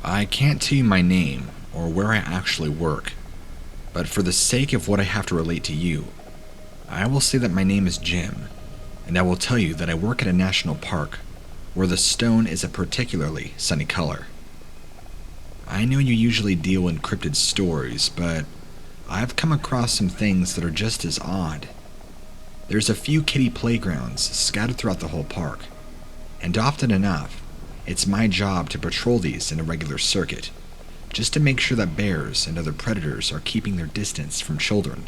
I can't tell you my name or where I actually work, but for the sake of what I have to relate to you, I will say that my name is Jim, and I will tell you that I work at a national park where the stone is a particularly sunny color. I know you usually deal in cryptid stories, but I've come across some things that are just as odd. There's a few kiddie playgrounds scattered throughout the whole park, and often enough, it's my job to patrol these in a regular circuit, just to make sure that bears and other predators are keeping their distance from children.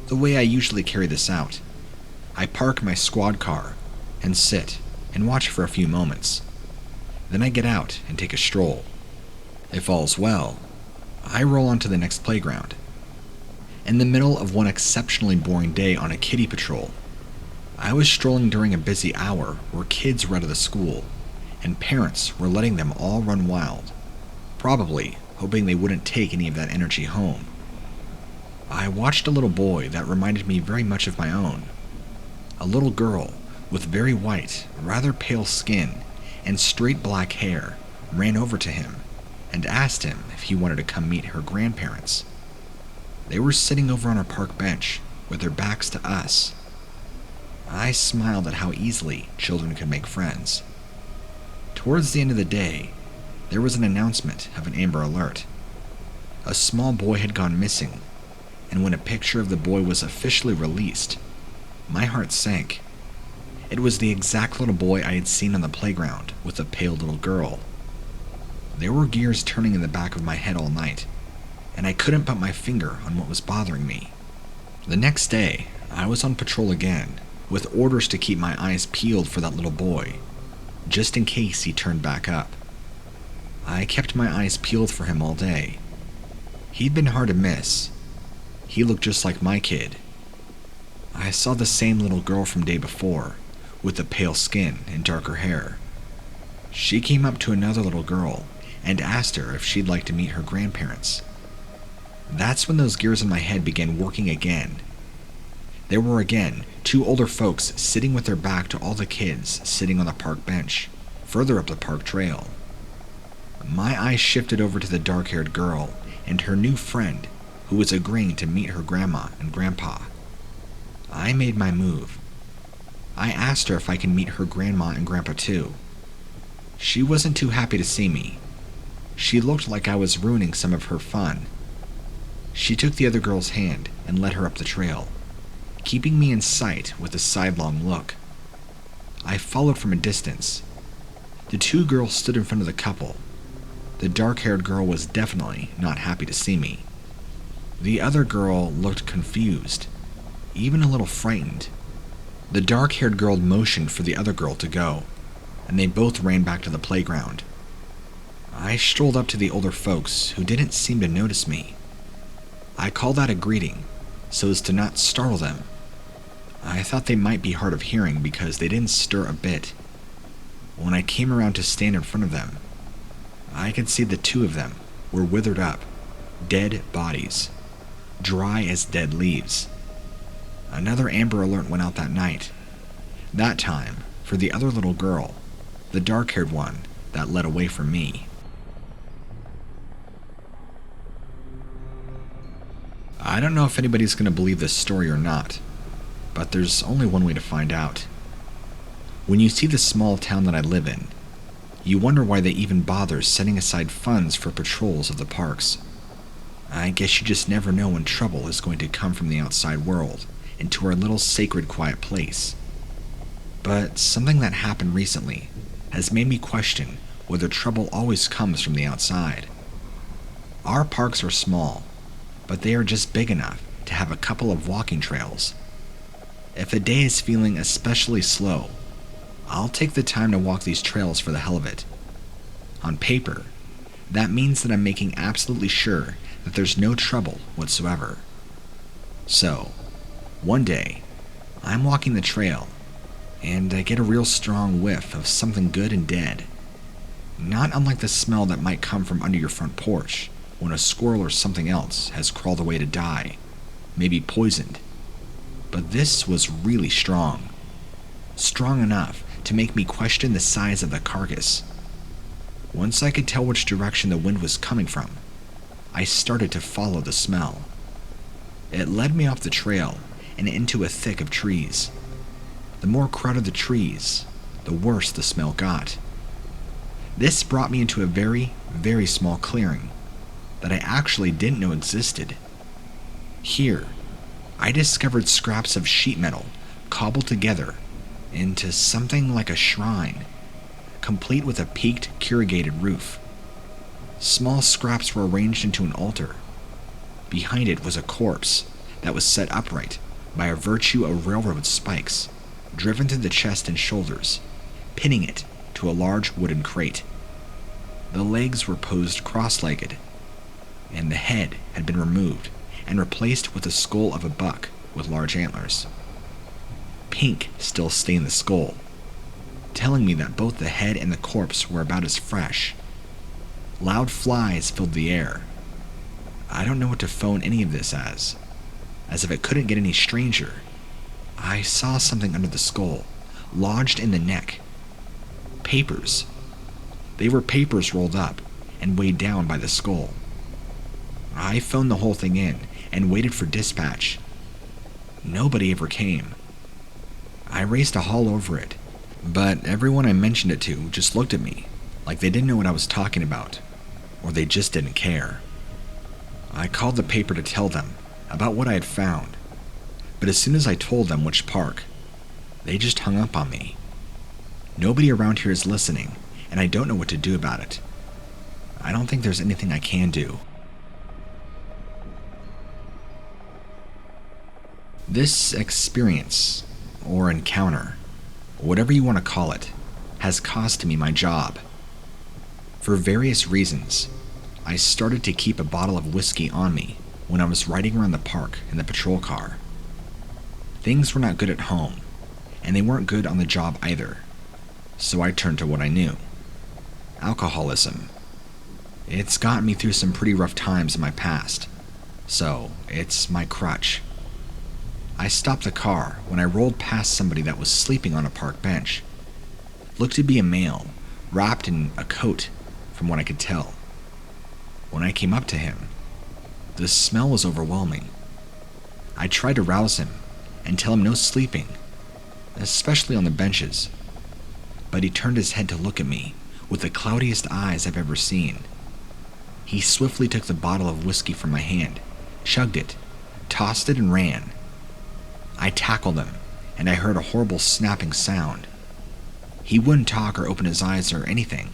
The way I usually carry this out, I park my squad car and sit and watch for a few moments. Then I get out and take a stroll. If all's well, I roll onto the next playground. In the middle of one exceptionally boring day on a kiddie patrol, I was strolling during a busy hour where kids were out of the school, and parents were letting them all run wild, probably hoping they wouldn't take any of that energy home. I watched a little boy that reminded me very much of my own. A little girl with very white, rather pale skin and straight black hair ran over to him and asked him if he wanted to come meet her grandparents. They were sitting over on a park bench with their backs to us. I smiled at how easily children could make friends. Towards the end of the day, there was an announcement of an Amber Alert. A small boy had gone missing, and when a picture of the boy was officially released, my heart sank. It was the exact little boy I had seen on the playground with a pale little girl. There were gears turning in the back of my head all night, and I couldn't put my finger on what was bothering me. The next day, I was on patrol again, with orders to keep my eyes peeled for that little boy, just in case he turned back up. I kept my eyes peeled for him all day. He'd been hard to miss. He looked just like my kid. I saw the same little girl from day before, with the pale skin and darker hair. She came up to another little girl and asked her if she'd like to meet her grandparents. That's when those gears in my head began working again. There were again 2 older folks sitting with their back to all the kids sitting on the park bench, further up the park trail. My eyes shifted over to the dark-haired girl and her new friend, who was agreeing to meet her grandma and grandpa. I made my move. I asked her if I could meet her grandma and grandpa too. She wasn't too happy to see me. She looked like I was ruining some of her fun. She took the other girl's hand and led her up the trail, keeping me in sight with a sidelong look. I followed from a distance. The 2 girls stood in front of the couple. The dark-haired girl was definitely not happy to see me. The other girl looked confused, even a little frightened. The dark-haired girl motioned for the other girl to go, and they both ran back to the playground. I strolled up to the older folks who didn't seem to notice me. I called out a greeting, so as to not startle them. I thought they might be hard of hearing because they didn't stir a bit. When I came around to stand in front of them, I could see the 2 of them were withered up, dead bodies, dry as dead leaves. Another Amber Alert went out that night. That time for the other little girl, the dark-haired one that led away from me. I don't know if anybody's going to believe this story or not, but there's only one way to find out. When you see the small town that I live in, you wonder why they even bother setting aside funds for patrols of the parks. I guess you just never know when trouble is going to come from the outside world into our little sacred quiet place. But something that happened recently has made me question whether trouble always comes from the outside. Our parks are small, but they are just big enough to have a couple of walking trails. If a day is feeling especially slow, I'll take the time to walk these trails for the hell of it. On paper, that means that I'm making absolutely sure that there's no trouble whatsoever. So, one day, I'm walking the trail, and I get a real strong whiff of something good and dead. Not unlike the smell that might come from under your front porch when a squirrel or something else has crawled away to die, maybe poisoned. But this was really strong. Strong enough to make me question the size of the carcass. Once I could tell which direction the wind was coming from, I started to follow the smell. It led me off the trail and into a thick of trees. The more crowded the trees, the worse the smell got. This brought me into a very, very small clearing that I actually didn't know existed. Here, I discovered scraps of sheet metal cobbled together into something like a shrine, complete with a peaked, corrugated roof. Small scraps were arranged into an altar. Behind it was a corpse that was set upright by virtue of railroad spikes driven through the chest and shoulders, pinning it to a large wooden crate. The legs were posed cross-legged, and the head had been removed and replaced with the skull of a buck with large antlers. Pink still stained the skull, telling me that both the head and the corpse were about as fresh. Loud flies filled the air. I don't know what to phone any of this as if it couldn't get any stranger. I saw something under the skull, lodged in the neck. Papers. They were papers rolled up and weighed down by the skull. I phoned the whole thing in and waited for dispatch. Nobody ever came. I raced a haul over it, but everyone I mentioned it to just looked at me like they didn't know what I was talking about, or they just didn't care. I called the paper to tell them about what I had found, but as soon as I told them which park, they just hung up on me. Nobody around here is listening, and I don't know what to do about it. I don't think there's anything I can do. This experience, or encounter, whatever you want to call it, has cost me my job. For various reasons, I started to keep a bottle of whiskey on me when I was riding around the park in the patrol car. Things were not good at home, and they weren't good on the job either, so I turned to what I knew: alcoholism. It's gotten me through some pretty rough times in my past, so it's my crutch. I stopped the car when I rolled past somebody that was sleeping on a park bench. Looked to be a male, wrapped in a coat from what I could tell. When I came up to him, the smell was overwhelming. I tried to rouse him and tell him no sleeping, especially on the benches, but he turned his head to look at me with the cloudiest eyes I've ever seen. He swiftly took the bottle of whiskey from my hand, chugged it, tossed it, and ran. I tackled him, and I heard a horrible snapping sound. He wouldn't talk or open his eyes or anything,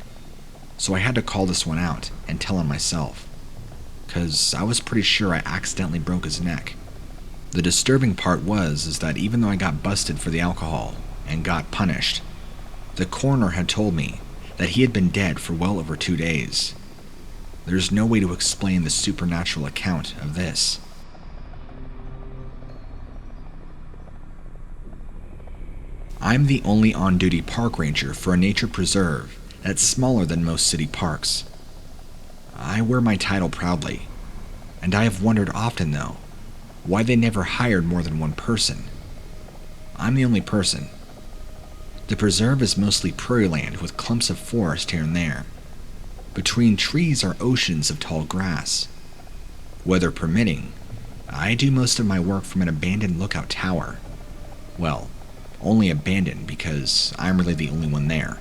so I had to call this one out and tell him myself, 'cause I was pretty sure I accidentally broke his neck. The disturbing part is that even though I got busted for the alcohol and got punished, the coroner had told me that he had been dead for well over 2 days. There's no way to explain the supernatural account of this. I'm the only on-duty park ranger for a nature preserve that's smaller than most city parks. I wear my title proudly, and I have wondered often, though, why they never hired more than one person. I'm the only person. The preserve is mostly prairie land with clumps of forest here and there. Between trees are oceans of tall grass. Weather permitting, I do most of my work from an abandoned lookout tower. Well, only abandoned because I'm really the only one there.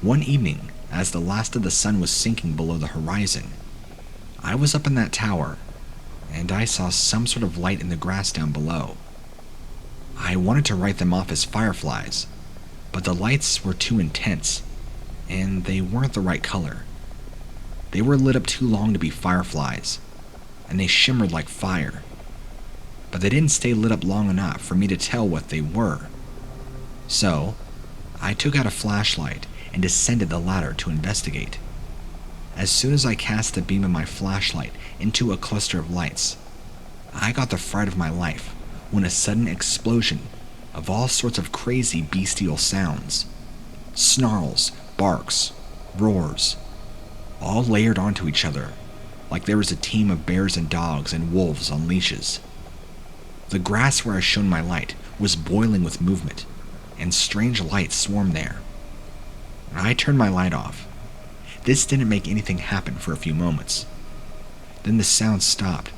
One evening, as the last of the sun was sinking below the horizon, I was up in that tower, and I saw some sort of light in the grass down below. I wanted to write them off as fireflies, but the lights were too intense, and they weren't the right color. They were lit up too long to be fireflies, and they shimmered like fire, but they didn't stay lit up long enough for me to tell what they were. So, I took out a flashlight and descended the ladder to investigate. As soon as I cast the beam of my flashlight into a cluster of lights, I got the fright of my life when a sudden explosion of all sorts of crazy bestial sounds, snarls, barks, roars, all layered onto each other like there was a team of bears and dogs and wolves on leashes. The grass where I shone my light was boiling with movement, and strange lights swarmed there. I turned my light off, This didn't make anything happen for a few moments. Then the sound stopped,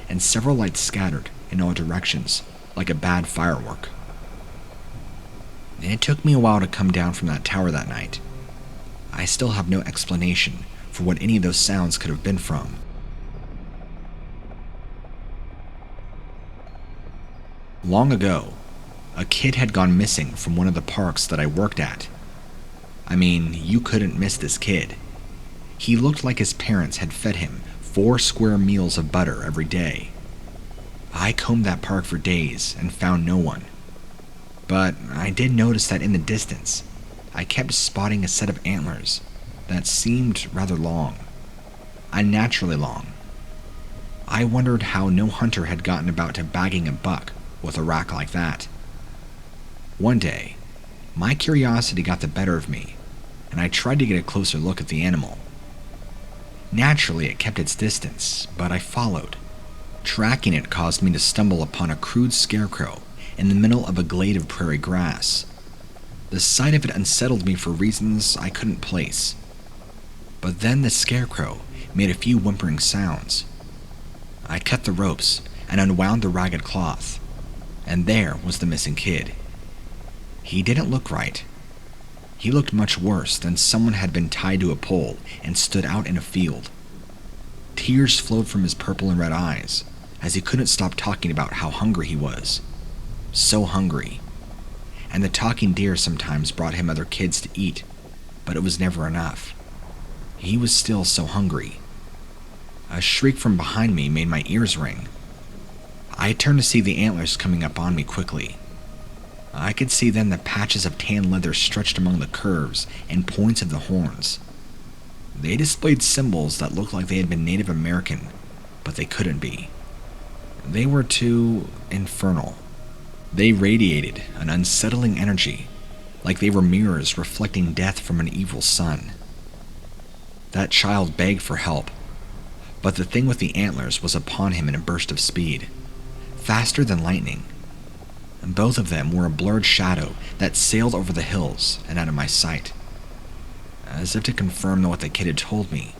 and several lights scattered in all directions, like a bad firework. It took me a while to come down from that tower that night. I still have no explanation for what any of those sounds could have been from. Long ago, a kid had gone missing from one of the parks that I worked at. I mean, you couldn't miss this kid. He looked like his parents had fed him 4 square meals of butter every day. I combed that park for days and found no one. But I did notice that in the distance, I kept spotting a set of antlers that seemed rather long, unnaturally long. I wondered how no hunter had gotten about to bagging a buck with a rack like that. One day, my curiosity got the better of me, and I tried to get a closer look at the animal. Naturally, it kept its distance, but I followed. Tracking it caused me to stumble upon a crude scarecrow in the middle of a glade of prairie grass. The sight of it unsettled me for reasons I couldn't place. But then the scarecrow made a few whimpering sounds. I cut the ropes and unwound the ragged cloth, and there was the missing kid. He didn't look right. He looked much worse than someone had been tied to a pole and stood out in a field. Tears flowed from his purple and red eyes as he couldn't stop talking about how hungry he was. So hungry. And the talking deer sometimes brought him other kids to eat, but it was never enough. He was still so hungry. A shriek from behind me made my ears ring. I turned to see the antlers coming up on me quickly. I could see then the patches of tan leather stretched among the curves and points of the horns. They displayed symbols that looked like they had been Native American, but they couldn't be. They were too infernal. They radiated an unsettling energy, like they were mirrors reflecting death from an evil sun. That child begged for help, but the thing with the antlers was upon him in a burst of speed, faster than lightning. And both of them were a blurred shadow that sailed over the hills and out of my sight. As if to confirm what the kid had told me,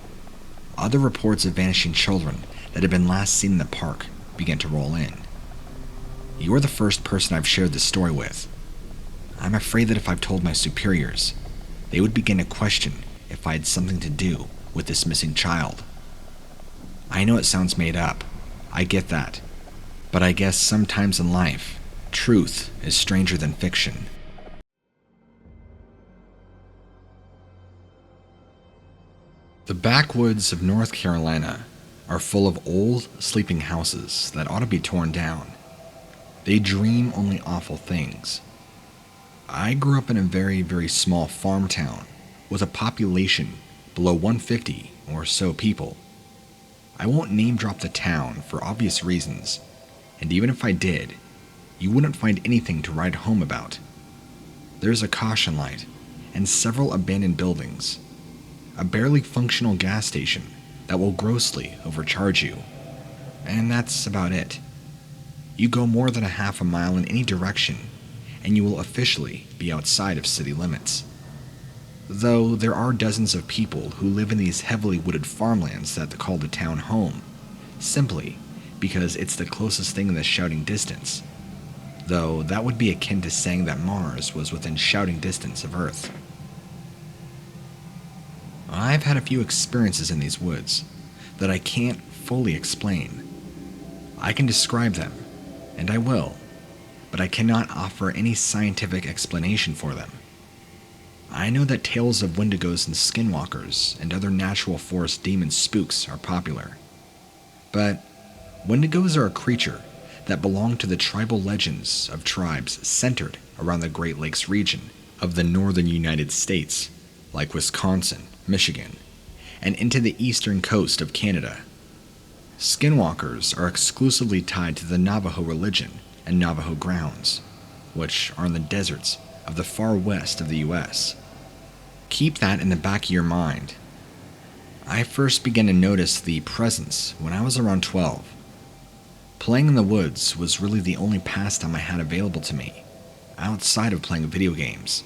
other reports of vanishing children that had been last seen in the park began to roll in. You are the first person I've shared this story with. I'm afraid that if I've told my superiors, they would begin to question if I had something to do with this missing child. I know it sounds made up, I get that, but I guess sometimes in life, truth is stranger than fiction. The backwoods of North Carolina are full of old, sleeping houses that ought to be torn down. They dream only awful things. I grew up in a very, very small farm town with a population below 150 or so people. I won't name drop the town for obvious reasons, and even if I did, you wouldn't find anything to write home about. There's a caution light and several abandoned buildings, a barely functional gas station that will grossly overcharge you, and that's about it. You go more than a half a mile in any direction, and you will officially be outside of city limits. Though there are dozens of people who live in these heavily wooded farmlands that call the town home, simply because it's the closest thing in the shouting distance, though that would be akin to saying that Mars was within shouting distance of Earth. I've had a few experiences in these woods that I can't fully explain. I can describe them, and I will, but I cannot offer any scientific explanation for them. I know that tales of wendigos and skinwalkers and other natural forest demon spooks are popular, but wendigos are a creature that belong to the tribal legends of tribes centered around the Great Lakes region of the northern United States, like Wisconsin, Michigan, and into the eastern coast of Canada. Skinwalkers are exclusively tied to the Navajo religion and Navajo grounds, which are in the deserts of the far west of the US. Keep that in the back of your mind. I first began to notice the presence when I was around 12. Playing in the woods was really the only pastime I had available to me, outside of playing video games.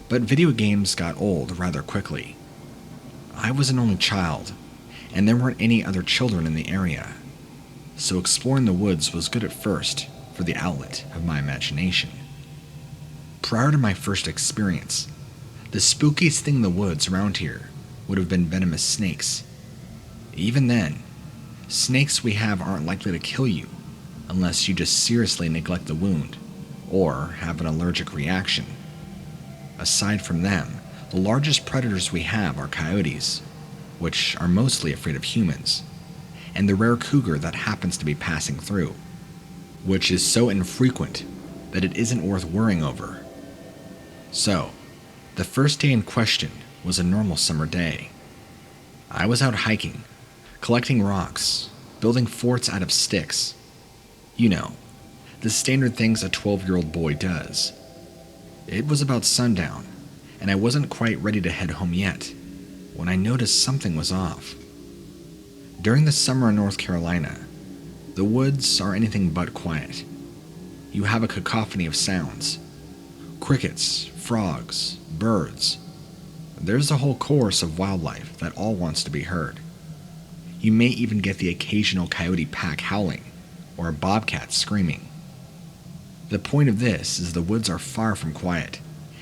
But video games got old rather quickly. I was an only child, and there weren't any other children in the area, so exploring the woods was good at first for the outlet of my imagination. Prior to my first experience, the spookiest thing in the woods around here would have been venomous snakes. Even then, snakes we have aren't likely to kill you unless you just seriously neglect the wound or have an allergic reaction. Aside from them, the largest predators we have are coyotes, which are mostly afraid of humans, and the rare cougar that happens to be passing through, which is so infrequent that it isn't worth worrying over. So, the first day in question was a normal summer day. I was out hiking, collecting rocks, building forts out of sticks. You know, the standard things a 12-year-old boy does. It was about sundown, and I wasn't quite ready to head home yet when I noticed something was off. During the summer in North Carolina, the woods are anything but quiet. You have a cacophony of sounds. Crickets, frogs, birds. There's a whole chorus of wildlife that all wants to be heard. You may even get the occasional coyote pack howling or a bobcat screaming. The point of this is the woods are far from quiet,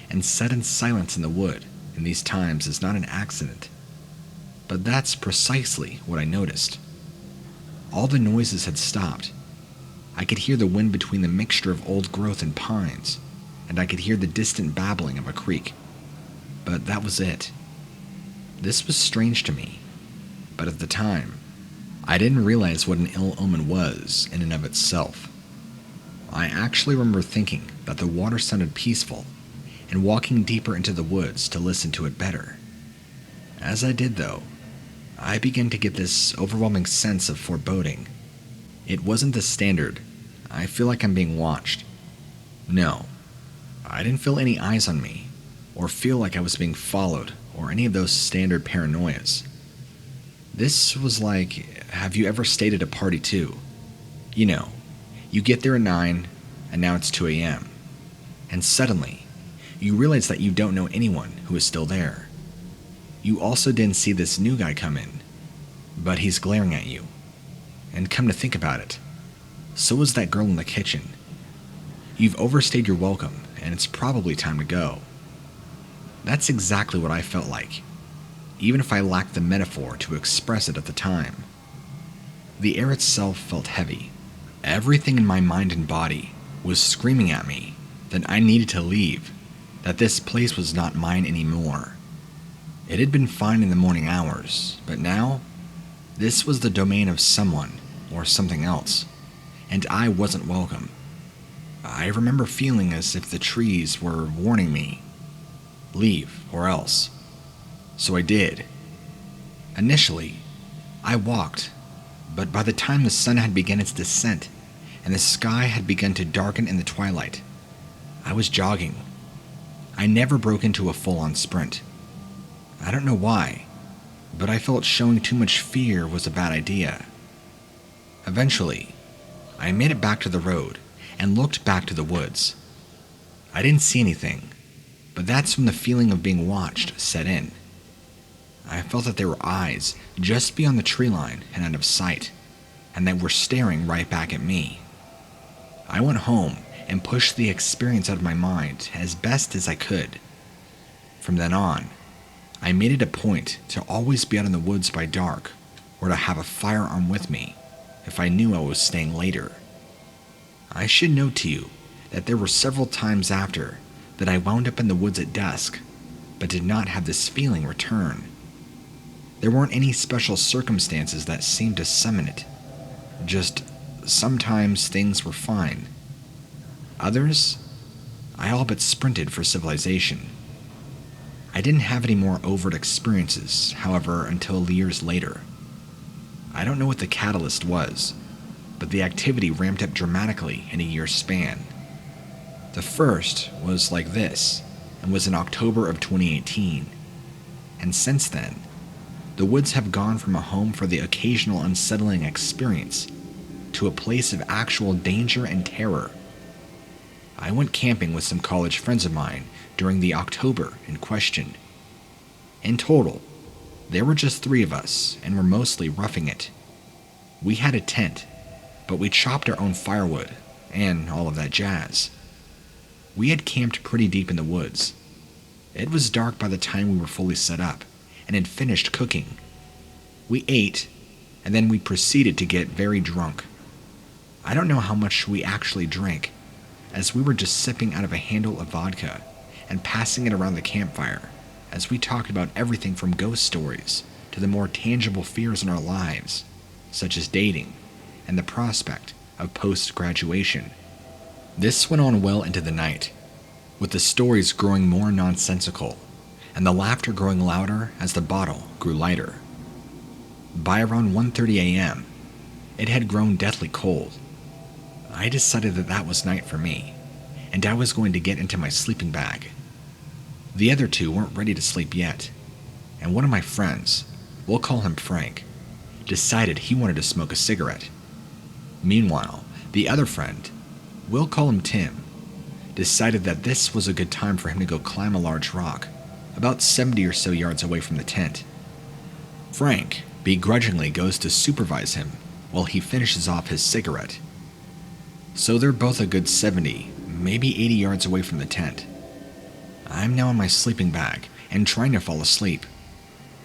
and sudden silence in the wood in these times is not an accident. But that's precisely what I noticed. All the noises had stopped. I could hear the wind between the mixture of old growth and pines, and I could hear the distant babbling of a creek. But that was it. This was strange to me, but at the time, I didn't realize what an ill omen was in and of itself. I actually remember thinking that the water sounded peaceful and walking deeper into the woods to listen to it better. As I did, though, I began to get this overwhelming sense of foreboding. It wasn't the standard, I feel like I'm being watched. No, I didn't feel any eyes on me, or feel like I was being followed, or any of those standard paranoias. This was like, have you ever stayed at a party too? You know, you get there at 9, and now it's 2 a.m., and suddenly, you realize that you don't know anyone who is still there. You also didn't see this new guy come in, but he's glaring at you. And come to think about it, so was that girl in the kitchen. You've overstayed your welcome, and it's probably time to go. That's exactly what I felt like, even if I lacked the metaphor to express it at the time. The air itself felt heavy. Everything in my mind and body was screaming at me that I needed to leave, that this place was not mine anymore. It had been fine in the morning hours, but now, this was the domain of someone or something else, and I wasn't welcome. I remember feeling as if the trees were warning me, leave or else. So I did. Initially, I walked, but by the time the sun had begun its descent and the sky had begun to darken in the twilight, I was jogging. I never broke into a full-on sprint. I don't know why, but I felt showing too much fear was a bad idea. Eventually, I made it back to the road and looked back to the woods. I didn't see anything, but that's when the feeling of being watched set in. I felt that there were eyes just beyond the tree line and out of sight, and that were staring right back at me. I went home and pushed the experience out of my mind as best as I could. From then on, I made it a point to always be out in the woods by dark, or to have a firearm with me if I knew I was staying later. I should note to you that there were several times after that I wound up in the woods at dusk, but did not have this feeling return. There weren't any special circumstances that seemed to summon it. Just sometimes things were fine. Others, I all but sprinted for civilization. I didn't have any more overt experiences, however, until years later. I don't know what the catalyst was, but the activity ramped up dramatically in a year's span. The first was like this, and was in October of 2018. And since then, the woods have gone from a home for the occasional unsettling experience to a place of actual danger and terror. I went camping with some college friends of mine during the October in question. In total, There were just 3 of us, and we're mostly roughing it. We had a tent, but we chopped our own firewood, and all of that jazz. We had camped pretty deep in the woods. It was dark by the time we were fully set up, and had finished cooking. We ate, and then we proceeded to get very drunk. I don't know how much we actually drank, as we were just sipping out of a handle of vodka and passing it around the campfire, as we talked about everything from ghost stories to the more tangible fears in our lives, such as dating and the prospect of post-graduation. This went on well into the night, with the stories growing more nonsensical and the laughter growing louder as the bottle grew lighter. By around 1:30 a.m., it had grown deathly cold. I decided that was night for me, and I was going to get into my sleeping bag. The other 2 weren't ready to sleep yet, and one of my friends, we'll call him Frank, decided he wanted to smoke a cigarette. Meanwhile, the other friend, we'll call him Tim, decided that this was a good time for him to go climb a large rock, about 70 or so yards away from the tent. Frank begrudgingly goes to supervise him while he finishes off his cigarette. So they're both a good 70, maybe 80 yards away from the tent. I'm now in my sleeping bag and trying to fall asleep,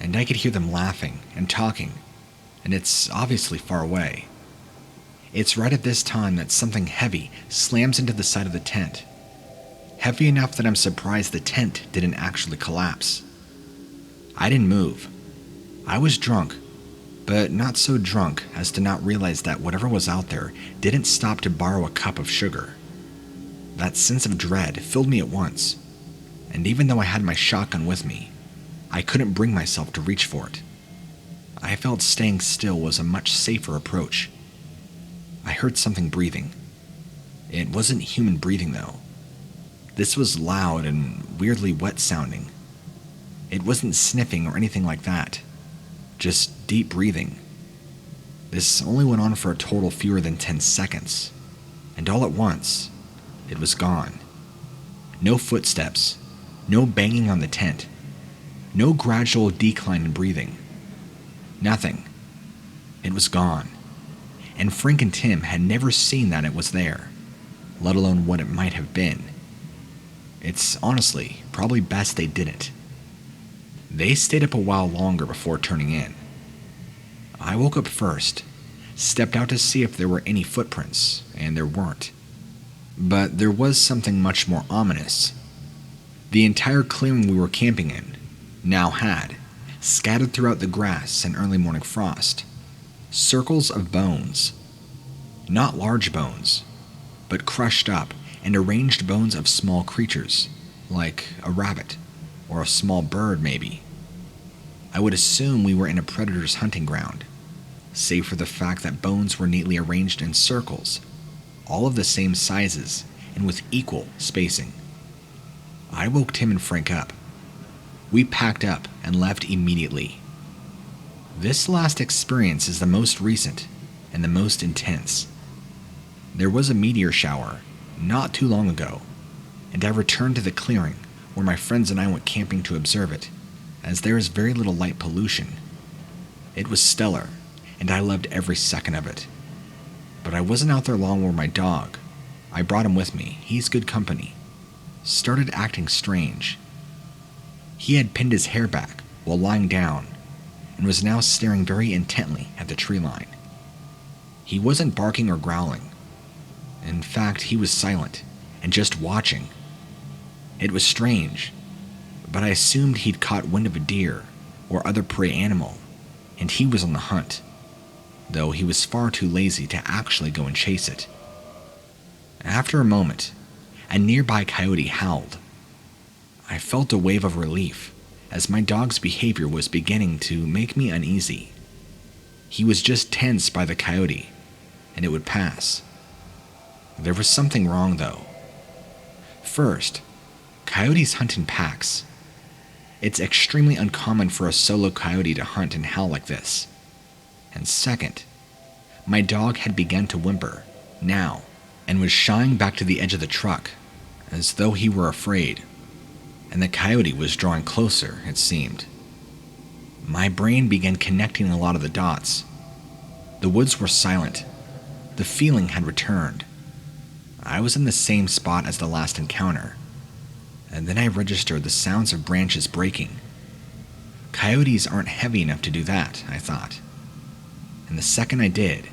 and I could hear them laughing and talking, and it's obviously far away. It's right at this time that something heavy slams into the side of the tent. Heavy enough that I'm surprised the tent didn't actually collapse. I didn't move. I was drunk, but not so drunk as to not realize that whatever was out there didn't stop to borrow a cup of sugar. That sense of dread filled me at once, and even though I had my shotgun with me, I couldn't bring myself to reach for it. I felt staying still was a much safer approach. I heard something breathing. It wasn't human breathing though. This was loud and weirdly wet sounding. It wasn't sniffing or anything like that, just deep breathing. This only went on for a total fewer than 10 seconds, and all at once, it was gone. No footsteps, no banging on the tent, no gradual decline in breathing. Nothing. It was gone. And Frank and Tim had never seen that it was there, let alone what it might have been. It's honestly probably best they didn't. They stayed up a while longer before turning in. I woke up first, stepped out to see if there were any footprints, and there weren't. But there was something much more ominous. The entire clearing we were camping in now had, scattered throughout the grass and early morning frost, circles of bones. Not large bones, but crushed up and arranged bones of small creatures, like a rabbit or a small bird maybe. I would assume we were in a predator's hunting ground, save for the fact that bones were neatly arranged in circles, all of the same sizes and with equal spacing. I woke Tim and Frank up. We packed up and left immediately. This last experience is the most recent and the most intense. There was a meteor shower not too long ago, and I returned to the clearing where my friends and I went camping to observe it, as there is very little light pollution. It was stellar, and I loved every second of it. But I wasn't out there long where my dog, I brought him with me, he's good company, started acting strange. He had pinned his hair back while lying down, and was now staring very intently at the tree line. He wasn't barking or growling. In fact, he was silent and just watching. It was strange, but I assumed he'd caught wind of a deer or other prey animal, and he was on the hunt, though he was far too lazy to actually go and chase it. After a moment, a nearby coyote howled. I felt a wave of relief, as my dog's behavior was beginning to make me uneasy. He was just tense by the coyote, and it would pass. There was something wrong though. First, coyotes hunt in packs. It's extremely uncommon for a solo coyote to hunt and howl like this. And second, my dog had begun to whimper, now, and was shying back to the edge of the truck, as though he were afraid, and the coyote was drawing closer, it seemed. My brain began connecting a lot of the dots. The woods were silent. The feeling had returned. I was in the same spot as the last encounter. And then I registered the sounds of branches breaking. Coyotes aren't heavy enough to do that, I thought. And the second I did,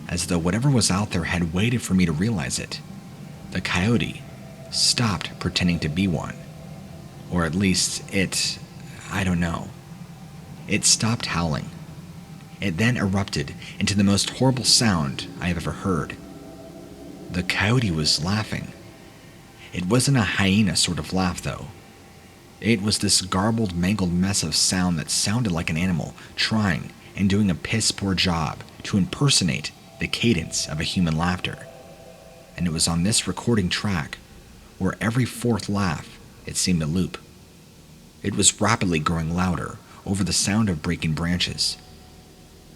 as though whatever was out there had waited for me to realize it, the coyote stopped pretending to be one. Or at least I don't know. It stopped howling. It then erupted into the most horrible sound I have ever heard. The coyote was laughing. It wasn't a hyena sort of laugh, though. It was this garbled, mangled mess of sound that sounded like an animal trying and doing a piss-poor job to impersonate the cadence of a human laughter. And it was on this recording track, where every fourth laugh it seemed to loop. It was rapidly growing louder over the sound of breaking branches.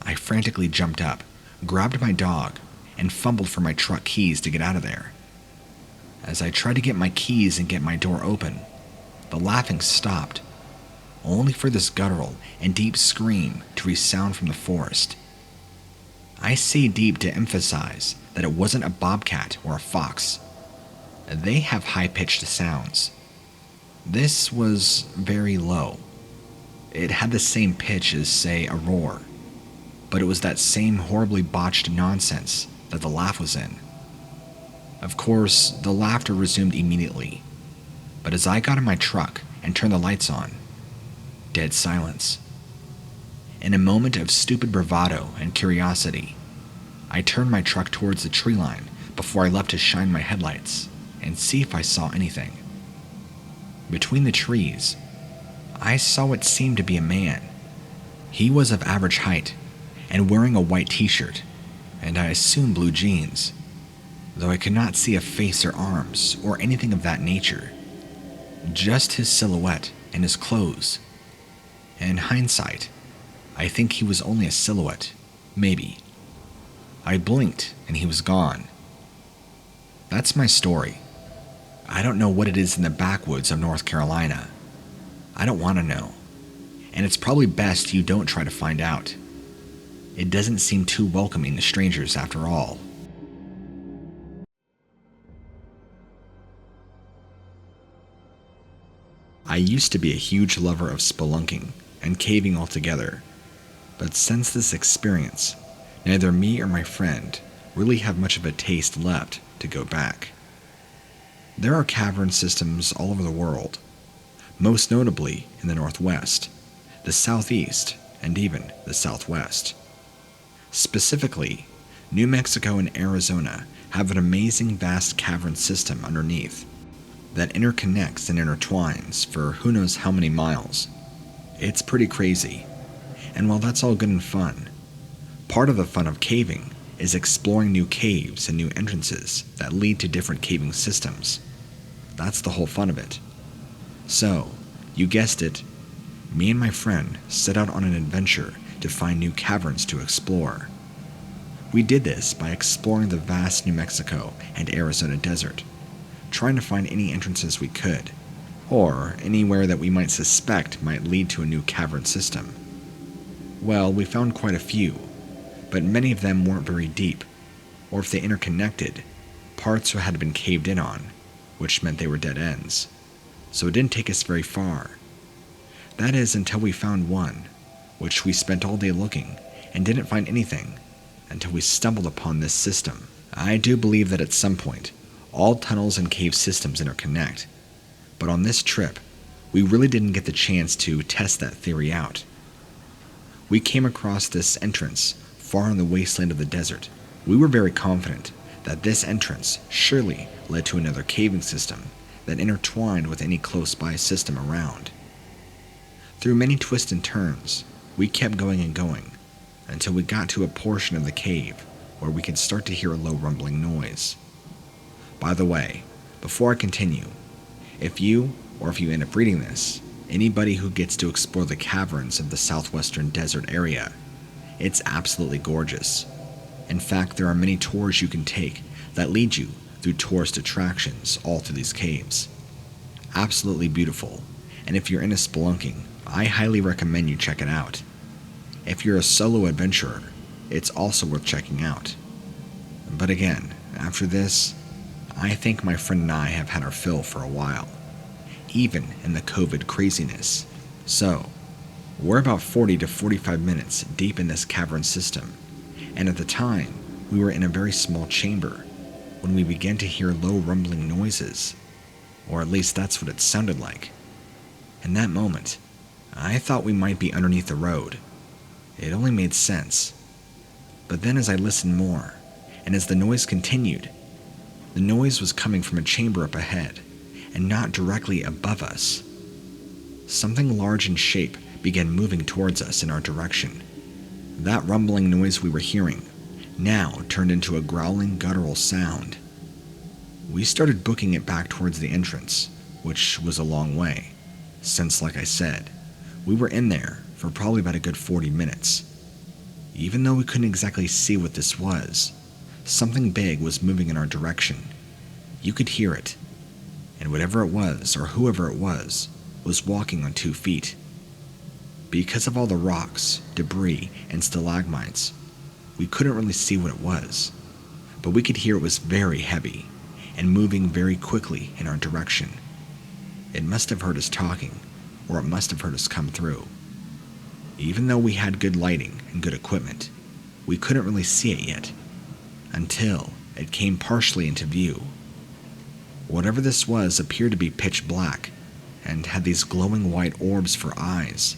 I frantically jumped up, grabbed my dog, and fumbled for my truck keys to get out of there. As I tried to get my keys and get my door open, the laughing stopped, only for this guttural and deep scream to resound from the forest. I say deep to emphasize that it wasn't a bobcat or a fox. They have high-pitched sounds. This was very low. It had the same pitch as, say, a roar, but it was that same horribly botched nonsense that the laugh was in. Of course, the laughter resumed immediately, but as I got in my truck and turned the lights on, dead silence. In a moment of stupid bravado and curiosity, I turned my truck towards the tree line before I left to shine my headlights and see if I saw anything. Between the trees, I saw what seemed to be a man. He was of average height and wearing a white t-shirt, and I assume blue jeans, though I could not see a face or arms or anything of that nature. Just his silhouette and his clothes. In hindsight, I think he was only a silhouette, maybe. I blinked and he was gone. That's my story. I don't know what it is in the backwoods of North Carolina. I don't want to know. And it's probably best you don't try to find out. It doesn't seem too welcoming to strangers after all. I used to be a huge lover of spelunking and caving altogether, but since this experience, neither me or my friend really have much of a taste left to go back. There are cavern systems all over the world, most notably in the Northwest, the Southeast, and even the Southwest. Specifically, New Mexico and Arizona have an amazing vast cavern system underneath that interconnects and intertwines for who knows how many miles. It's pretty crazy, and while that's all good and fun, part of the fun of caving is exploring new caves and new entrances that lead to different caving systems. That's the whole fun of it. So, you guessed it, me and my friend set out on an adventure to find new caverns to explore. We did this by exploring the vast New Mexico and Arizona desert, trying to find any entrances we could, or anywhere that we might suspect might lead to a new cavern system. Well, we found quite a few, but many of them weren't very deep, or if they interconnected, parts had been caved in on, which meant they were dead ends, so it didn't take us very far. That is, until we found one, which we spent all day looking, and didn't find anything, until we stumbled upon this system. I do believe that at some point, all tunnels and cave systems interconnect, but on this trip, we really didn't get the chance to test that theory out. We came across this entrance far in the wasteland of the desert. We were very confident that this entrance surely led to another caving system that intertwined with any close-by system around. Through many twists and turns, we kept going and going, until we got to a portion of the cave where we could start to hear a low rumbling noise. By the way, before I continue, if you end up reading this, anybody who gets to explore the caverns of the southwestern desert area, it's absolutely gorgeous. In fact, there are many tours you can take that lead you through tourist attractions all through these caves. Absolutely beautiful, and if you're into spelunking, I highly recommend you check it out. If you're a solo adventurer, it's also worth checking out. But again, after this, I think my friend and I have had our fill for a while, even in the COVID craziness. So, we're about 40 to 45 minutes deep in this cavern system, and at the time, we were in a very small chamber when we began to hear low rumbling noises, or at least that's what it sounded like. In that moment, I thought we might be underneath the road. It only made sense. But then as I listened more, and as the noise continued, the noise was coming from a chamber up ahead, and not directly above us. Something large in shape began moving towards us in our direction. That rumbling noise we were hearing now turned into a growling, guttural sound. We started booking it back towards the entrance, which was a long way, since, like I said, we were in there for probably about a good 40 minutes. Even though we couldn't exactly see what this was, something big was moving in our direction. You could hear it, and whatever it was, or whoever it was walking on 2 feet. Because of all the rocks, debris, and stalagmites, we couldn't really see what it was, but we could hear it was very heavy and moving very quickly in our direction. It must have heard us talking, or it must have heard us come through. Even though we had good lighting and good equipment, we couldn't really see it yet, until it came partially into view. Whatever this was appeared to be pitch black, and had these glowing white orbs for eyes.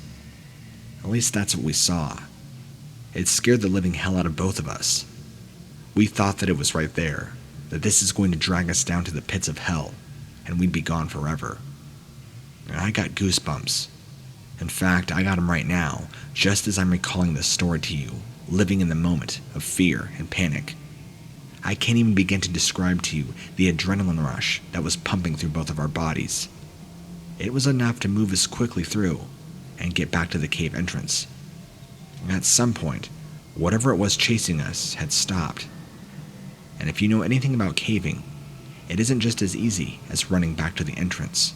At least that's what we saw. It scared the living hell out of both of us. We thought that it was right there, that this is going to drag us down to the pits of hell, and we'd be gone forever. I got goosebumps. In fact, I got them right now, just as I'm recalling this story to you, living in the moment of fear and panic. I can't even begin to describe to you the adrenaline rush that was pumping through both of our bodies. It was enough to move us quickly through and get back to the cave entrance. At some point, whatever it was chasing us had stopped. And if you know anything about caving, it isn't just as easy as running back to the entrance.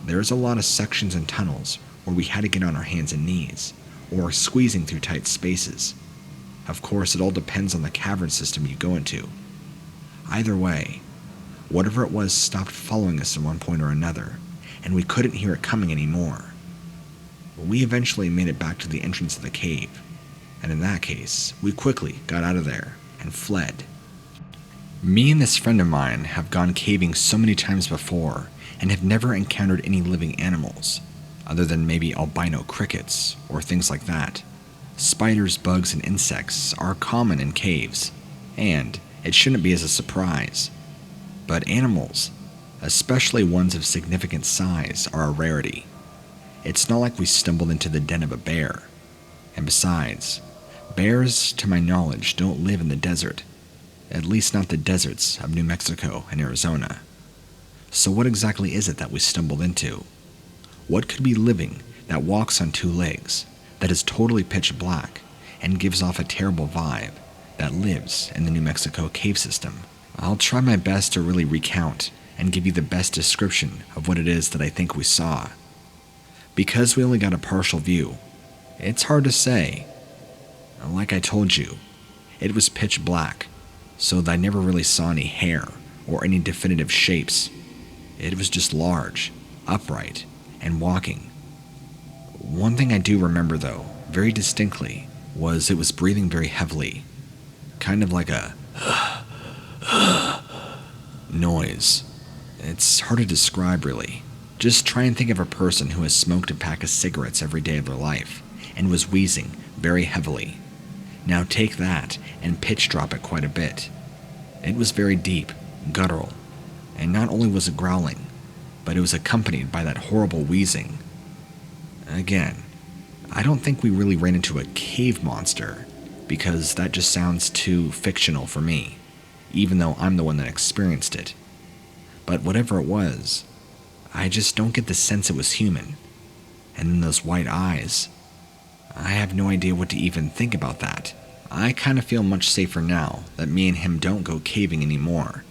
There's a lot of sections and tunnels where we had to get on our hands and knees, or squeezing through tight spaces. Of course, it all depends on the cavern system you go into. Either way, whatever it was stopped following us at one point or another, and we couldn't hear it coming anymore. We eventually made it back to the entrance of the cave, and in that case, we quickly got out of there and fled. Me and this friend of mine have gone caving so many times before and have never encountered any living animals, other than maybe albino crickets or things like that. Spiders, bugs, and insects are common in caves, and it shouldn't be as a surprise. But animals, especially ones of significant size, are a rarity. It's not like we stumbled into the den of a bear. And besides, bears, to my knowledge, don't live in the desert. At least not the deserts of New Mexico and Arizona. So what exactly is it that we stumbled into? What could be living that walks on 2 legs, that is totally pitch black, and gives off a terrible vibe, that lives in the New Mexico cave system? I'll try my best to really recount and give you the best description of what it is that I think we saw. Because we only got a partial view, it's hard to say. Like I told you, it was pitch black, so that I never really saw any hair or any definitive shapes. It was just large, upright, and walking. One thing I do remember, though, very distinctly, was it was breathing very heavily, kind of like a noise. It's hard to describe, really. Just try and think of a person who has smoked a pack of cigarettes every day of their life and was wheezing very heavily. Now take that and pitch drop it quite a bit. It was very deep, guttural, and not only was it growling, but it was accompanied by that horrible wheezing. Again, I don't think we really ran into a cave monster, because that just sounds too fictional for me, even though I'm the one that experienced it. But whatever it was, I just don't get the sense it was human. And then those white eyes, I have no idea what to even think about that. I kind of feel much safer now that me and him don't go caving anymore.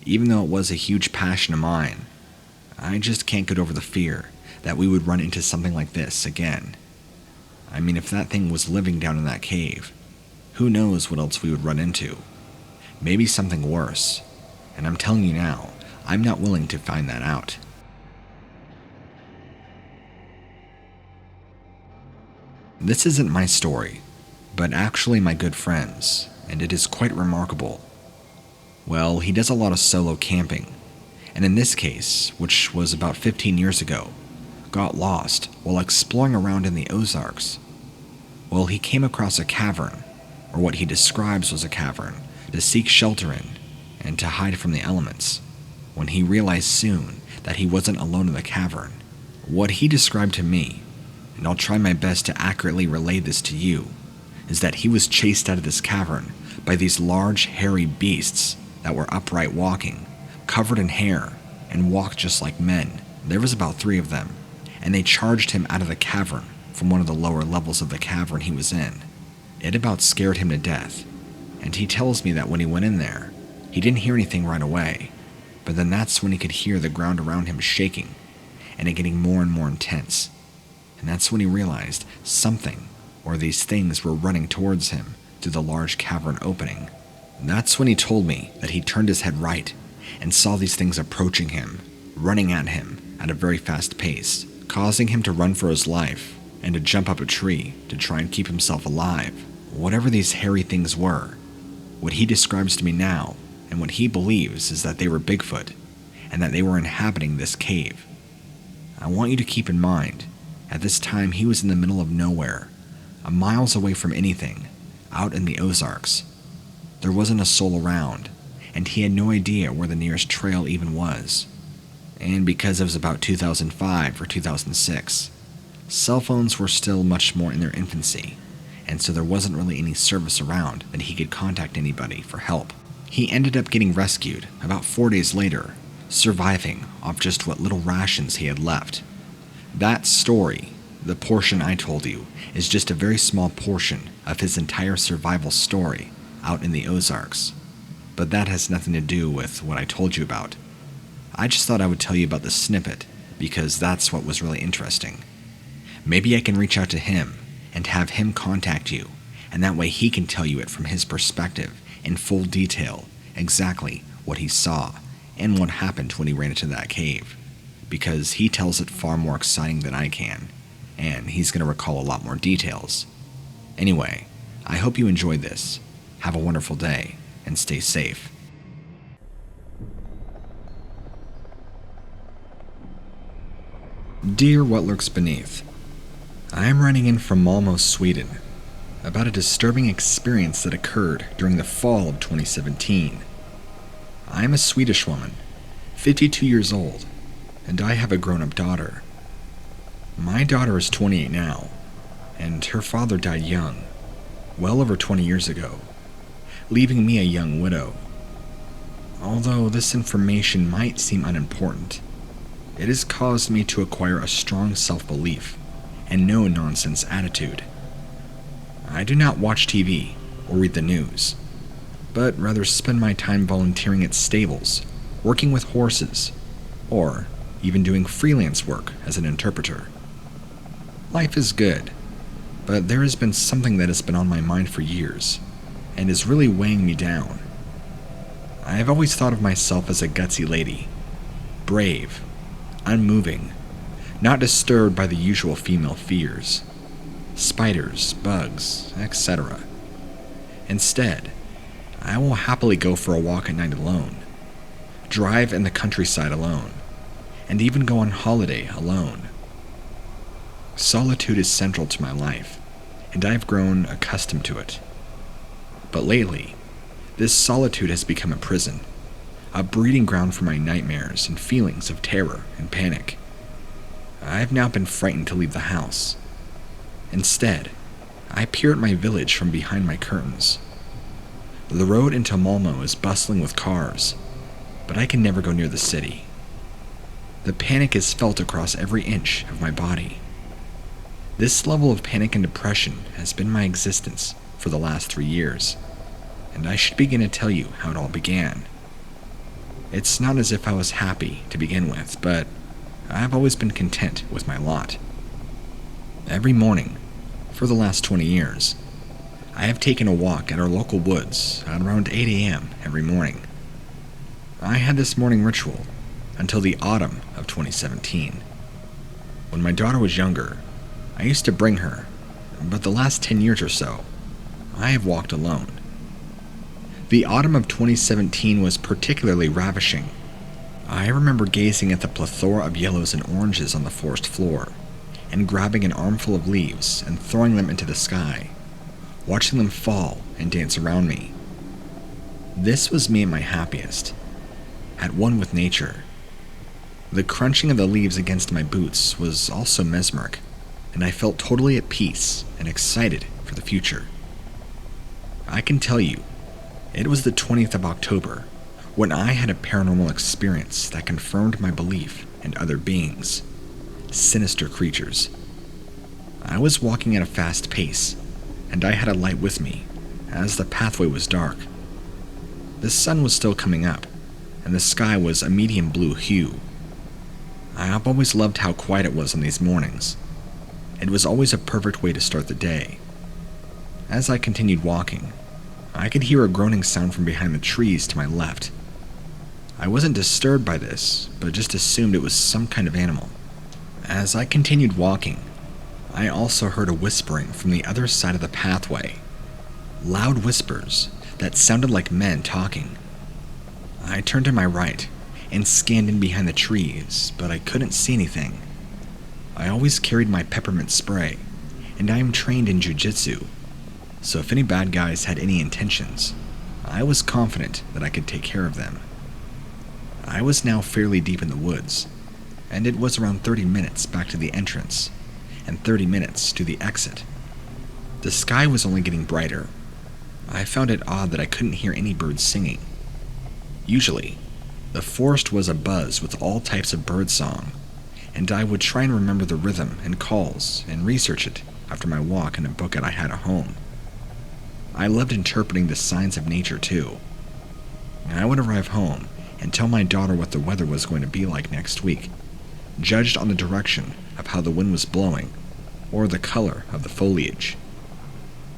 Even though it was a huge passion of mine, I just can't get over the fear that we would run into something like this again. I mean, if that thing was living down in that cave, who knows what else we would run into? Maybe something worse. And I'm telling you now, I'm not willing to find that out. This isn't my story, but actually my good friend's, and it is quite remarkable. Well, he does a lot of solo camping, and in this case, which was about 15 years ago, got lost while exploring around in the Ozarks. Well, he came across a cavern, or what he describes was a cavern, to seek shelter in and to hide from the elements, when he realized soon that he wasn't alone in the cavern. What he described to me, and I'll try my best to accurately relay this to you, is that he was chased out of this cavern by these large, hairy beasts that were upright walking, covered in hair, and walked just like men. There was about 3 of them, and they charged him out of the cavern from one of the lower levels of the cavern he was in. It about scared him to death, and he tells me that when he went in there, he didn't hear anything right away, but then that's when he could hear the ground around him shaking, and it getting more and more intense. And that's when he realized something, or these things, were running towards him through the large cavern opening. And that's when he told me that he turned his head right and saw these things approaching him, running at him at a very fast pace, causing him to run for his life and to jump up a tree to try and keep himself alive. Whatever these hairy things were, what he describes to me now and what he believes is that they were Bigfoot and that they were inhabiting this cave. I want you to keep in mind, at this time he was in the middle of nowhere, miles away from anything, out in the Ozarks. There wasn't a soul around, and he had no idea where the nearest trail even was. And because it was about 2005 or 2006, cell phones were still much more in their infancy, and so there wasn't really any service around that he could contact anybody for help. He ended up getting rescued about 4 days later, surviving off just what little rations he had left. That story, the portion I told you, is just a very small portion of his entire survival story out in the Ozarks. But that has nothing to do with what I told you about. I just thought I would tell you about the snippet, because that's what was really interesting. Maybe I can reach out to him and have him contact you, and that way he can tell you it from his perspective in full detail, exactly what he saw and what happened when he ran into that cave, because he tells it far more exciting than I can, and he's going to recall a lot more details. Anyway, I hope you enjoyed this. Have a wonderful day, and stay safe. Dear What Lurks Beneath, I am writing in from Malmö, Sweden, about a disturbing experience that occurred during the fall of 2017. I am a Swedish woman, 52 years old, and I have a grown-up daughter. My daughter is 28 now, and her father died young, well over 20 years ago, leaving me a young widow. Although this information might seem unimportant, it has caused me to acquire a strong self-belief and no-nonsense attitude. I do not watch TV or read the news, but rather spend my time volunteering at stables, working with horses, or even doing freelance work as an interpreter. Life is good, but there has been something that has been on my mind for years, and is really weighing me down. I have always thought of myself as a gutsy lady, brave, unmoving, not disturbed by the usual female fears, spiders, bugs, etc. Instead, I will happily go for a walk at night alone, drive in the countryside alone, and even go on holiday alone. Solitude is central to my life, and I've grown accustomed to it. But lately, this solitude has become a prison, a breeding ground for my nightmares and feelings of terror and panic. I've now been frightened to leave the house. Instead, I peer at my village from behind my curtains. The road into Malmö is bustling with cars, but I can never go near the city. The panic is felt across every inch of my body. This level of panic and depression has been my existence for the last 3 years, and I should begin to tell you how it all began. It's not as if I was happy to begin with, but I have always been content with my lot. Every morning, for the last 20 years, I have taken a walk at our local woods at around 8 a.m. every morning. I had this morning ritual until the autumn of 2017. When my daughter was younger, I used to bring her, but the last 10 years or so, I have walked alone. The autumn of 2017 was particularly ravishing. I remember gazing at the plethora of yellows and oranges on the forest floor, and grabbing an armful of leaves and throwing them into the sky, watching them fall and dance around me. This was me at my happiest, at one with nature. The crunching of the leaves against my boots was also mesmeric, and I felt totally at peace and excited for the future. I can tell you, it was the 20th of October when I had a paranormal experience that confirmed my belief in other beings, sinister creatures. I was walking at a fast pace, and I had a light with me, as the pathway was dark. The sun was still coming up, and the sky was a medium blue hue. I have always loved how quiet it was on these mornings. It was always a perfect way to start the day. As I continued walking, I could hear a groaning sound from behind the trees to my left. I wasn't disturbed by this, but just assumed it was some kind of animal. As I continued walking, I also heard a whispering from the other side of the pathway. Loud whispers that sounded like men talking. I turned to my right and scanned in behind the trees, but I couldn't see anything. I always carried my peppermint spray, and I am trained in jiu-jitsu, so if any bad guys had any intentions, I was confident that I could take care of them. I was now fairly deep in the woods, and it was around 30 minutes back to the entrance, and 30 minutes to the exit. The sky was only getting brighter. I found it odd that I couldn't hear any birds singing. Usually, the forest was abuzz with all types of birdsong, and I would try and remember the rhythm and calls and research it after my walk in a book that I had at home. I loved interpreting the signs of nature too. I would arrive home and tell my daughter what the weather was going to be like next week, judged on the direction of how the wind was blowing or the color of the foliage.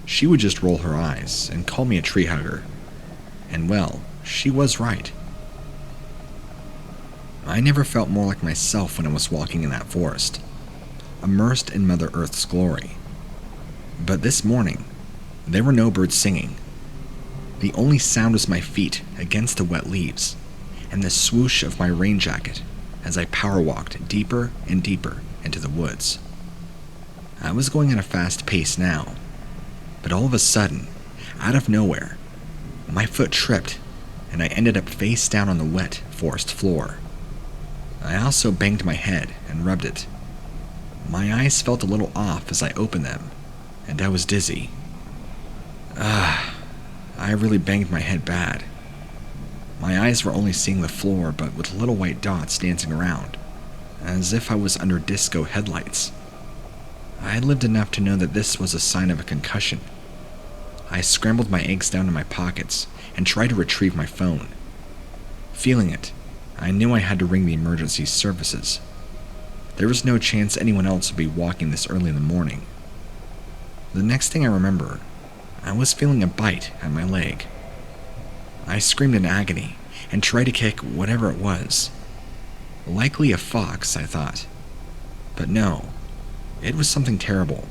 She would just roll her eyes and call me a tree hugger. And well, she was right. I never felt more like myself when I was walking in that forest, immersed in Mother Earth's glory. But this morning, there were no birds singing. The only sound was my feet against the wet leaves, and the swoosh of my rain jacket as I power walked deeper and deeper into the woods. I was going at a fast pace now, but all of a sudden, out of nowhere, my foot tripped, and I ended up face down on the wet forest floor. I also banged my head and rubbed it. My eyes felt a little off as I opened them, and I was dizzy. I really banged my head bad. My eyes were only seeing the floor, but with little white dots dancing around, as if I was under disco headlights. I had lived enough to know that this was a sign of a concussion. I scrambled my eggs down in my pockets and tried to retrieve my phone. Feeling it, I knew I had to ring the emergency services. There was no chance anyone else would be walking this early in the morning. The next thing I remember, I was feeling a bite at my leg. I screamed in agony and tried to kick whatever it was. Likely a fox, I thought. But no, it was something terrible.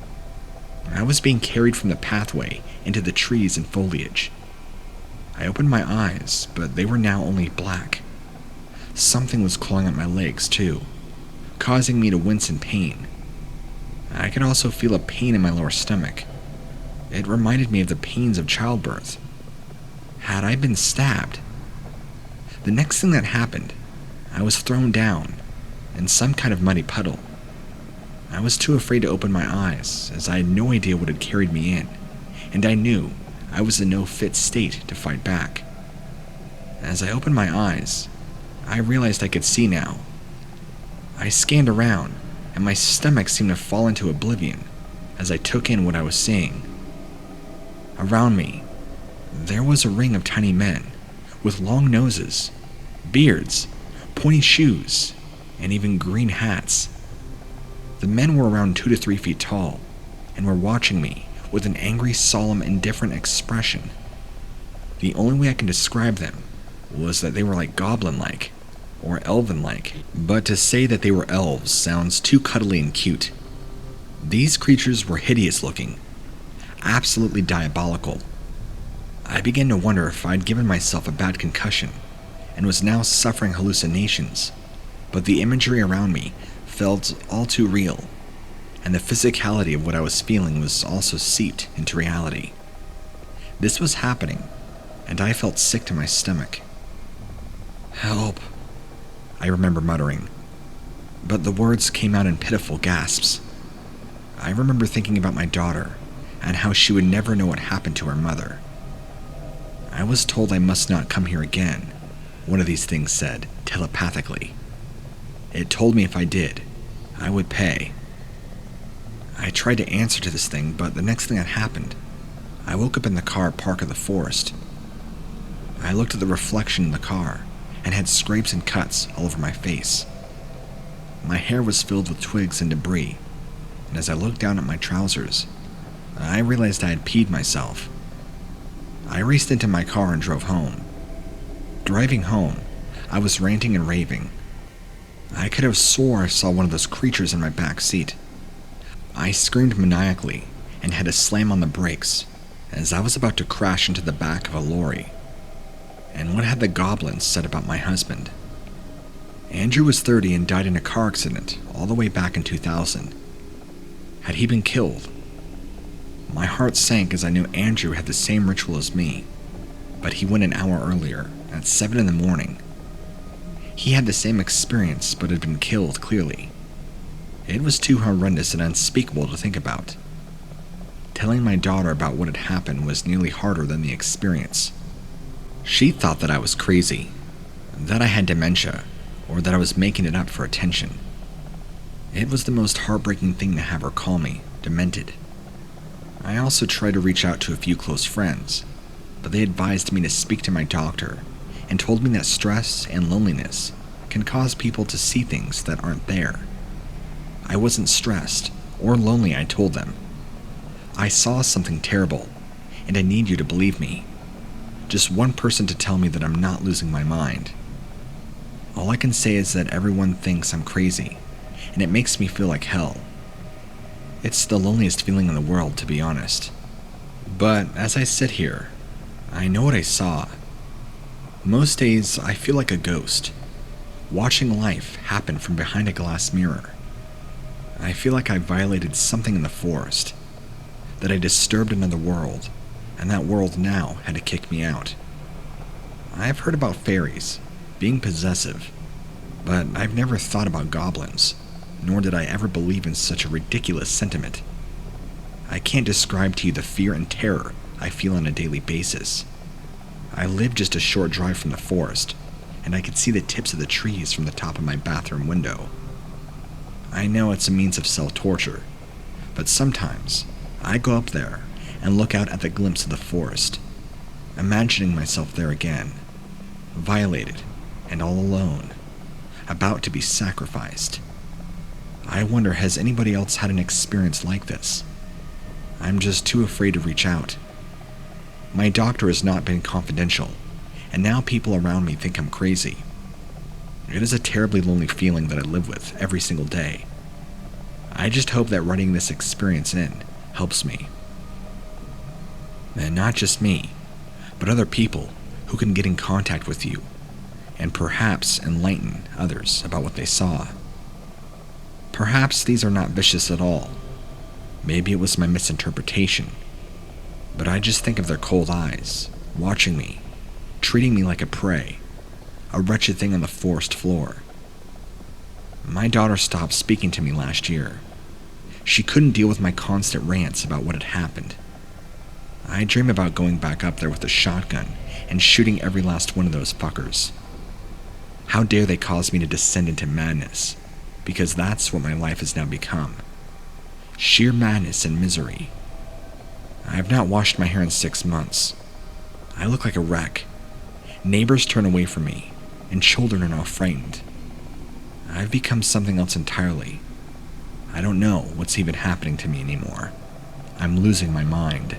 I was being carried from the pathway into the trees and foliage. I opened my eyes, but they were now only black. Something was clawing at my legs, too, causing me to wince in pain. I could also feel a pain in my lower stomach. It reminded me of the pains of childbirth. Had I been stabbed? The next thing that happened, I was thrown down in some kind of muddy puddle. I was too afraid to open my eyes, as I had no idea what had carried me in, and I knew I was in no fit state to fight back. As I opened my eyes, I realized I could see now. I scanned around, and my stomach seemed to fall into oblivion as I took in what I was seeing. Around me, there was a ring of tiny men with long noses, beards, pointy shoes, and even green hats. The men were around 2 to 3 feet tall and were watching me with an angry, solemn, indifferent expression. The only way I can describe them was that they were like goblin-like or elven-like, but to say that they were elves sounds too cuddly and cute. These creatures were hideous looking, absolutely diabolical. I began to wonder if I'd given myself a bad concussion and was now suffering hallucinations, but the imagery around me felt all too real, and the physicality of what I was feeling was also seeped into reality. This was happening, and I felt sick to my stomach. "Help," I remember muttering, but the words came out in pitiful gasps. I remember thinking about my daughter and how she would never know what happened to her mother. I was told I must not come here again, one of these things said, telepathically. It told me if I did, I would pay. I tried to answer to this thing, but the next thing that happened, I woke up in the car park of the forest. I looked at the reflection in the car and had scrapes and cuts all over my face. My hair was filled with twigs and debris, and as I looked down at my trousers, I realized I had peed myself. I raced into my car and drove home. Driving home, I was ranting and raving. I could have swore I saw one of those creatures in my back seat. I screamed maniacally and had to slam on the brakes as I was about to crash into the back of a lorry. And what had the goblins said about my husband? Andrew was 30 and died in a car accident all the way back in 2000. Had he been killed? My heart sank as I knew Andrew had the same ritual as me, but he went an hour earlier, at 7 in the morning. He had the same experience, but had been killed, clearly. It was too horrendous and unspeakable to think about. Telling my daughter about what had happened was nearly harder than the experience. She thought that I was crazy, that I had dementia, or that I was making it up for attention. It was the most heartbreaking thing to have her call me demented. I also tried to reach out to a few close friends, but they advised me to speak to my doctor and told me that stress and loneliness can cause people to see things that aren't there. I wasn't stressed or lonely, I told them. I saw something terrible, and I need you to believe me. Just one person to tell me that I'm not losing my mind. All I can say is that everyone thinks I'm crazy, and it makes me feel like hell. It's the loneliest feeling in the world, to be honest. But as I sit here, I know what I saw. Most days, I feel like a ghost, watching life happen from behind a glass mirror. I feel like I violated something in the forest, that I disturbed another world, and that world now had to kick me out. I've heard about fairies being possessive, but I've never thought about goblins, nor did I ever believe in such a ridiculous sentiment. I can't describe to you the fear and terror I feel on a daily basis. I live just a short drive from the forest, and I can see the tips of the trees from the top of my bathroom window. I know it's a means of self-torture, but sometimes I go up there and look out at the glimpse of the forest, imagining myself there again, violated and all alone, about to be sacrificed. I wonder, has anybody else had an experience like this? I'm just too afraid to reach out. My doctor has not been confidential, and now people around me think I'm crazy. It is a terribly lonely feeling that I live with every single day. I just hope that writing this experience in helps me. And not just me, but other people who can get in contact with you, and perhaps enlighten others about what they saw. Perhaps these are not vicious at all. Maybe it was my misinterpretation. But I just think of their cold eyes, watching me, treating me like a prey, a wretched thing on the forest floor. My daughter stopped speaking to me last year. She couldn't deal with my constant rants about what had happened. I dream about going back up there with a shotgun and shooting every last one of those fuckers. How dare they cause me to descend into madness, because that's what my life has now become. Sheer madness and misery. I have not washed my hair in 6 months. I look like a wreck. Neighbors turn away from me, and children are now frightened. I've become something else entirely. I don't know what's even happening to me anymore. I'm losing my mind.